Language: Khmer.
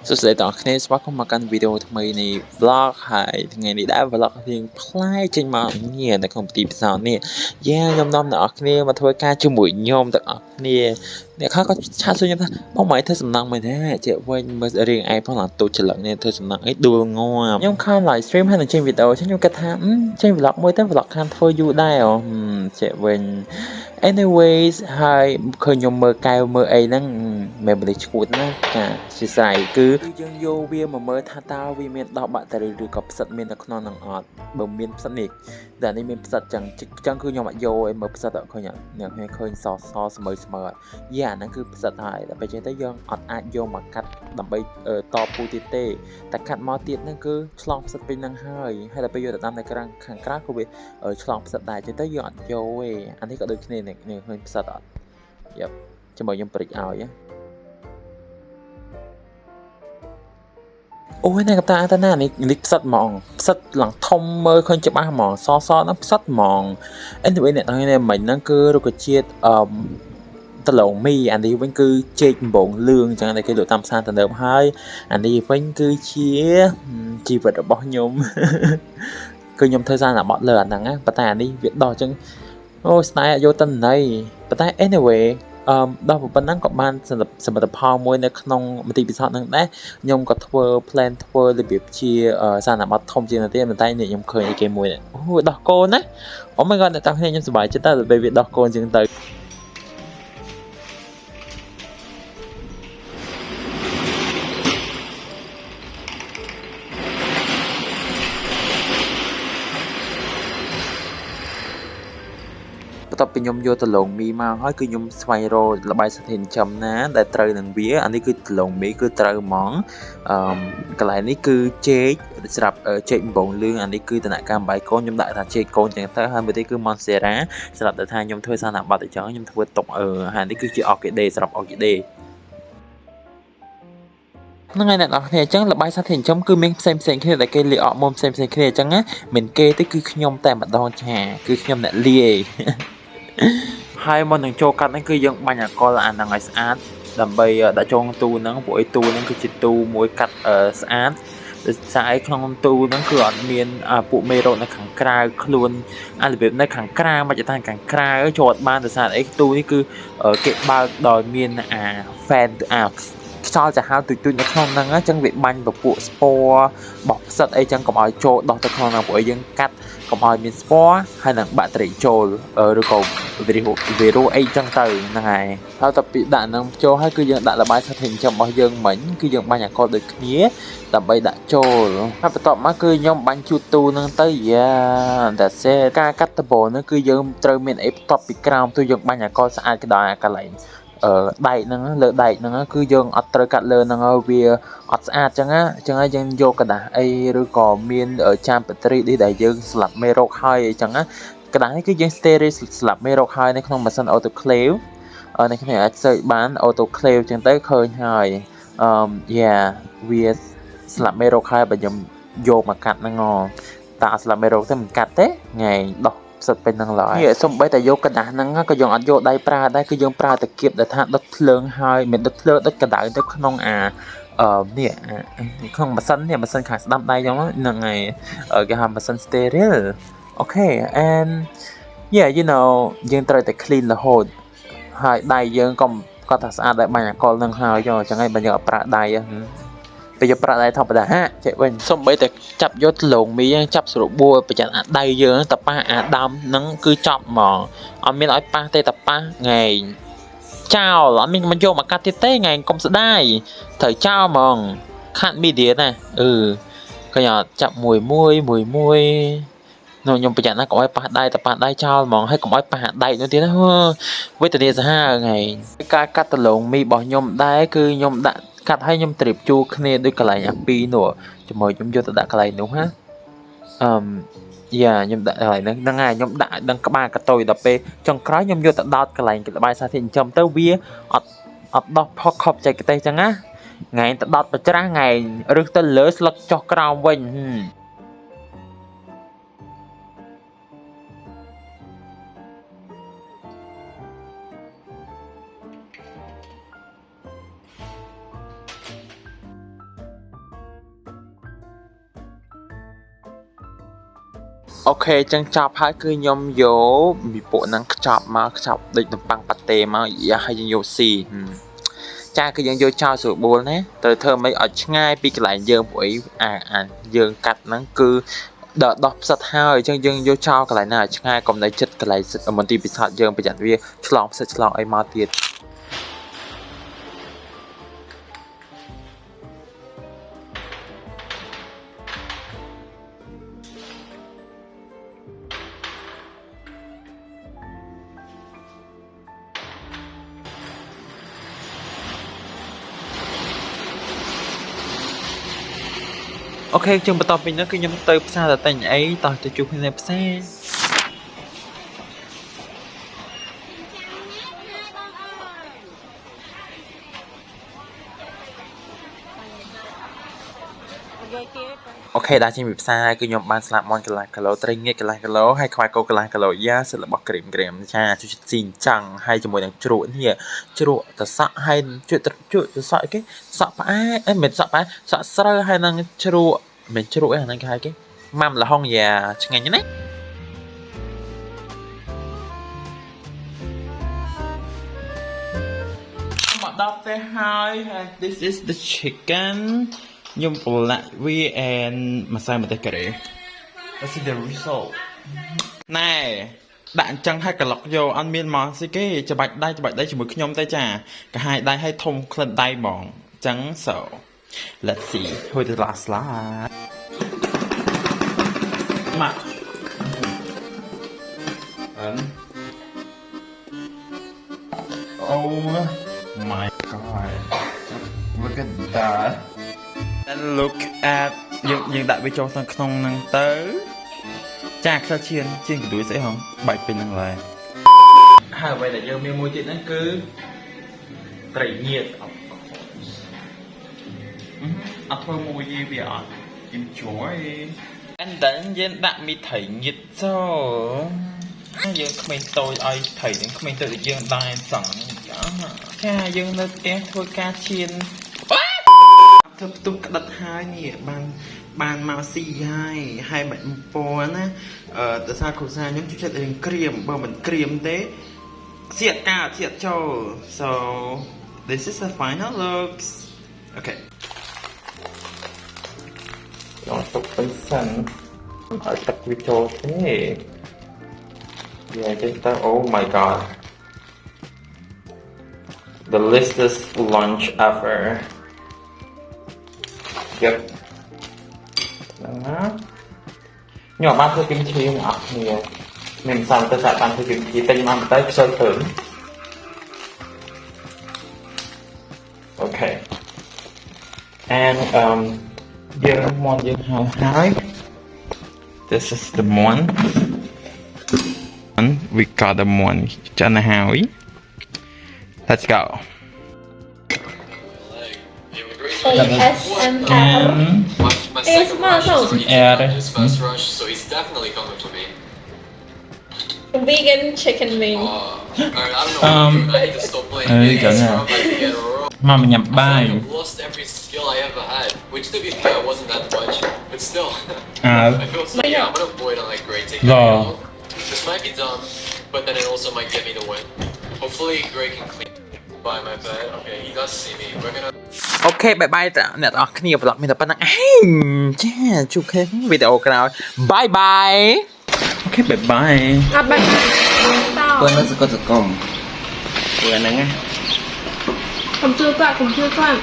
សួស្តីទាំងអស់គ្នាស្វាគមន៍មកកាន់វីដេអូថ្មីនៃ vlog ហើយថ្ងៃនេះដែរ vlog រៀងប្លែកចេញមកនេះនៅក្នុងទីផ្សារនេះខ្ញុំនាំអ្នកនរគ្នាមកធ្វើការជាមួយខ្ញុំទាំងអស់គ្នាអ្នកខ្លះក៏ឆាតសួរខ្ញុំថាបងមិនធ្វើសំណងមែនទេជាវិញមើលរៀងឯងផងឡើងទូចច្រឡឹកនេះធ្វើសំណងអីដួលងាប់ខ្ញុំខំ live stream ហើយនឹងចេញវីដេអូខ្ញុំគិតថាចេញ vlog មួយទៅ vlog ខាងធ្វើយូរដែរជាវិញ anyways ហើយឃើញខ្ញុំមើលកែវមើលអីហ្នឹងមិនបលិឈួតណាចាជាស្រ័យគឺយើងយកវាមកមើលថាតើវាមានដោះបាក់តេរីឬក៏ផ្សិតមាននៅក្នុងហ្នឹងអត់បើមានផ្សិតនេះតែនេះមានផ្សិតចឹងគឺខ្ញុំអត់យកឲ្យមើលផ្សិតអត់ឃើញអ្នកឃើញសស្មើអាហ្នឹងគឺផ្សិតហើយតែបើចឹងទៅយើងអត់អាចយកមកកាត់ដើម្បីតពូទៀតទេតែកាត់មកទៀតហ្នឹងគឺឆ្លងផ្សិតពេញហ្នឹងហើយតែពេលយកទៅដាំនៅខាងក្រៅក៏វាឆ្លងផ្សិតដែរចឹងទៅយើងអត់យកទេអានេះក៏ដូចគ្នានេះឃើញផ្សិតអត់ជាមួយខ្ញុំព្រិចឲ្យអូយណែកតាទៅណានេះផ្សិតហ្មងផ្សិតឡើងធំមើលឃើញច្បាស់ហ្មងសហ្នឹងផ្សិតហ្មង anyway អ្នកទាំងនេះមិញហ្នឹងគឺរុក្ខជាតិតឡងមីអានេះវិញគឺចេកដំបងលឿងចឹងតែគេលក់តាមផ្សារទំនើបហើយអានេះវិញគឺជាជីវិតរបស់ខ្ញុំគឺខ្ញុំធ្វើសារណាបត់លើអាហ្នឹងណាប៉ុន្តែអានេះវាដោះចឹងអូស្ដាយយកតន័យប៉ុន្តែ anyway ដល់ប៉ុណ្ណឹងក៏បានសមិទ្ធផលមួយនៅក្នុងមតិពិសោធន៍ហ្នឹងដែរខ្ញុំក៏ធ្វើ plan ធ្វើរបៀបជាសារណាបត់ធំជាងទៅទៀតប៉ុន្តែនេះខ្ញុំឃើញអីគេមួយអូដោះកូនណាអូ my god អ្នកទាំងគ្នាខ្ញុំសប្បាយចិត្តតែពេលវាដោះកូនជាងទៅបន្ទាប់ពីខ្ញុំយកដលងមីមកហើយគឺខ្ញុំស្វែងរកល្បាយសាធារណចំណាដែលត្រូវនឹងវាអានេះគឺដលងមីគឺត្រូវហ្មងកន្លែងនេះគឺចេកស្រាប់ចេកដំបងលឿងអានេះគឺដំណាក់កាលបាយកូនខ្ញុំដាក់ថាចេកកូនចឹងទៅហើយមួយទៀតគឺ Monstera ស្រាប់តែថាខ្ញុំធ្វើសារណាប័តអញ្ចឹងខ្ញុំធ្វើតុកហើយនេះគឺជា Orchidea ស្រាប់ Orchidea ហ្នឹងហើយអ្នកនរគ្នាអញ្ចឹងល្បាយសាធារណចំគឺមានផ្សេងគ្នាដែលគេលាយអកមុំផ្សេងគ្នាអញ្ចឹងណាមិនគេទេគឺខ្ញុំតែម្ដងចាគឺខ្ញុំអ្នកលាយហើយមុននឹងចូលកាត់ហ្នឹងគឺយើងបាញ់អាកុលអាហ្នឹងឲ្យស្អាតដើម្បីដាក់ចូលទូហ្នឹងព្រោះឯទូហ្នឹងគឺជាទូមួយកាត់ស្អាតដោយសារឯក្នុងទូហ្នឹងគឺអត់មានពួកមេរោគនៅខាងក្រៅខ្លួនរបៀបនៅខាងក្រៅមកចតាខាងក្រៅចូលអត់បានដោយសារអីទូនេះគឺគេបើកដោយមានfan ខ្យល់ចាហៅទុយនៅក្នុងហ្នឹងអញ្ចឹងវាបាញ់ពពួកស្ពណ៌បោះផ្សិតអីចឹងកុំឲ្យចូលដោះទៅក្នុងហ្នឹងព្រោះយើងកាត់កុំឲ្យមានស្ពណ៌ហើយនឹងបាក់តេរីចូលឬក៏វីរុសអីចឹងទៅហ្នឹងហើយតែពីដាក់ហ្នឹងចូលហើយគឺយើងដាក់ល្បាយសាធារណចំរបស់យើងមិញគឺយើងបាញ់អាកុលដូចគ្នាដើម្បីដាក់ចូលហើយបន្ទាប់មកគឺខ្ញុំបាញ់ជូតទូហ្នឹងទៅthat's it ការកាត់ដបហ្នឹងគឺយើងត្រូវមានអីបន្ទាប់ពីក្រោមទូយើងបាញ់អាកុលស្អាតក៏ដល់អាកន្លែងដែកហ្នឹងលើដែកហ្នឹងគឺយើងអត់ត្រូវកាត់លើហ្នឹងហើយវាអត់ស្អាតចឹងហើយយើងយកกระดาษអីឬក៏មានចានបាក់តេរីដែលយើងស្លាប់មេរោគហើយអីចឹងกระดาษនេះគឺយើង steril ស្លាប់មេរោគហើយនៅក្នុងម៉ាស៊ីន autoclave នៅគ្នាអាច search បាន autoclave ចឹងទៅឃើញហើយវាស្លាប់មេរោគហើយបើខ្ញុំយកមកកាត់ហ្នឹងតែអត់ស្លាប់មេរោគទេមិនកាត់ទេថ្ងៃដោះផ្សិតពេញហ្នឹងឡើយសំបីតែយកกระดาษហ្នឹងក៏យើងអត់យកដៃប្រើដែរគឺយើងប្រើតាគៀបដែលថាដុតភ្លើងហើយមិនដុតភ្លើងដុតក្តៅទៅក្នុងនេះក្នុងម៉ាស៊ីននេះម៉ាស៊ីនខាងស្ដាំដៃចឹងហ្នឹងហើយគេហៅម៉ាស៊ីន steril okay andយើងត្រូវតែ clean រហូតហើយដៃយើងក៏ថាស្អាតដែរបាញ់អាកុលហ្នឹងហើយអញ្ចឹងហើយបើយើងអត់ប្រើដៃពេលយកប្រាក់ដៃធម្មតាចេះវិញសំបីតែចាប់យកដលងមីចាប់ស្របួរប្រចាំអាដៃយើងតប៉ះអាដើមហ្នឹងគឺចប់ហ្មងអត់មានឲ្យប៉ះទេតប៉ះថ្ងៃចោលអត់មានមកយកមកកាត់ទៀតទេថ្ងៃកុំស្ដាយត្រូវចោលហ្មងខាត់មីឌៀណាក៏យកចាប់មួយខ្ញុំប្រយ័ត្នណាកុំឲ្យប៉ះដៃតប៉ះដៃចោលហ្មងហើយកុំឲ្យប៉ះដៃនោះទៀតណាវេទនាសាហាវថ្ងៃការកាត់ដលងមីរបស់ខ្ញុំដែរគឺខ្ញុំដាក់កាត់ឲ្យខ្ញុំត្រៀបជួរគ្នាដូចកន្លែងអា2នោះជាមួយខ្ញុំយកទៅដាក់កន្លែងនោះណាខ្ញុំដាក់កន្លែងហ្នឹងហើយខ្ញុំដាក់ដឹងក្បាលកតុយដល់ពេលចុងក្រោយខ្ញុំយកទៅដោតកន្លែងល្បាយសាធារណចំទៅវាអត់ដោះផុសខប់ចែកទេសចឹងណាថ្ងៃទៅដោតប្រច្រាស់ថ្ងៃរឹសទៅលើស្លឹកចុះក្រោមវិញ ok chân chọc hai cứ nhom vô bị bộ năng chọc định tầm bằng bát tê mà ý hay dân vô xì cha cứ dân vô cho sửa bùa nè từ thơ mấy ở ngay bị cái lại dương buổi dương cắt nó cứ đợt đọc sát hai chân dân vô cho cái lại nào ngay còn lấy chất cái lại ở một tí bị sát dương bị chặt việc chọn ai mà tiền ok chừng bắt đầu mình nó cứ nhắm tới xa là tay ấy tao cho chú hình đẹp xe ok đã trên việc xa cứ nhom ban slap mon cái lại cái lỗ tây nghe cái lại cái lỗ hay khoai câu cái lại cái lỗ giá sẽ là bọc kềm cha chú xin chẳng hay cho mỗi đằng chuột này chuột ta sợ hay chuột ta sợ cái sợ phải ấy mình sợ phải sợ sơ hay năng chuột mình chuột hay năng cái cái mắm là hong già chẳng ngày như này mà đọc thế hai this is the chicken nhung black we and masai mate kare let's see the result này đạn chân hai cái lọc vô ăn miên mò xí cái cho bạch đây chỉ một nhom tay trà cả hai đai hay thông khẩn đai bỏng trắng sầu let's see who the last slide mà oh my god look at that and look at những đại với cho thằng không năng tới chạc sao chiên đuổi sẽ không bạch bên năng lại hai vậy là giờ miêu môi chuyện nó cứ tẩy nhiệt thôi môi gì vậy em chuối anh đánh dân đạn mi thầy nhiệt sao dương mình tôi ai thầy đến mình tự dương đai sẵn ca dương nó té thôi ca chiên thấp tung đặt hai nè bàn màu xì hai bệnh po á từ xa khẩu xa nhóm chú chất hình cream bao mình cream thế xiết cả xiết cho so this is the final looks okay nó tục phân sẵn ở tập video thế yeah chúng ta oh my god the listest lunch ever yep đó nhỏ ban thôi kim chi nhỏ nhiều mình xong tới tại ban thôi kim chi tên mang tới sơ thử okay and dương món dương hào this is the món we got the món chân hào let's go ASMR. ASMR không? His first rush, so he's definitely coming for me. Vegan chicken wing. Alright, I don't know. I need to stop playing games. Mà mình nhập bài. I've lost every skill I ever had, which to be fair wasn't that much, but still. I feel so. Yeah, I'm gonna avoid on like great takeout. This might be dumb, but then it also might get me the win. Hopefully, Gray can clean by my bed. Okay, he does see me. We're gonna. Ok bye bye nè đó cái nhiều vlog mình tập bắt nè chụp cái video nào bye bye ok bye bye Bye. Quên nó sẽ có được không? Quên nè nghe. Không chưa qua.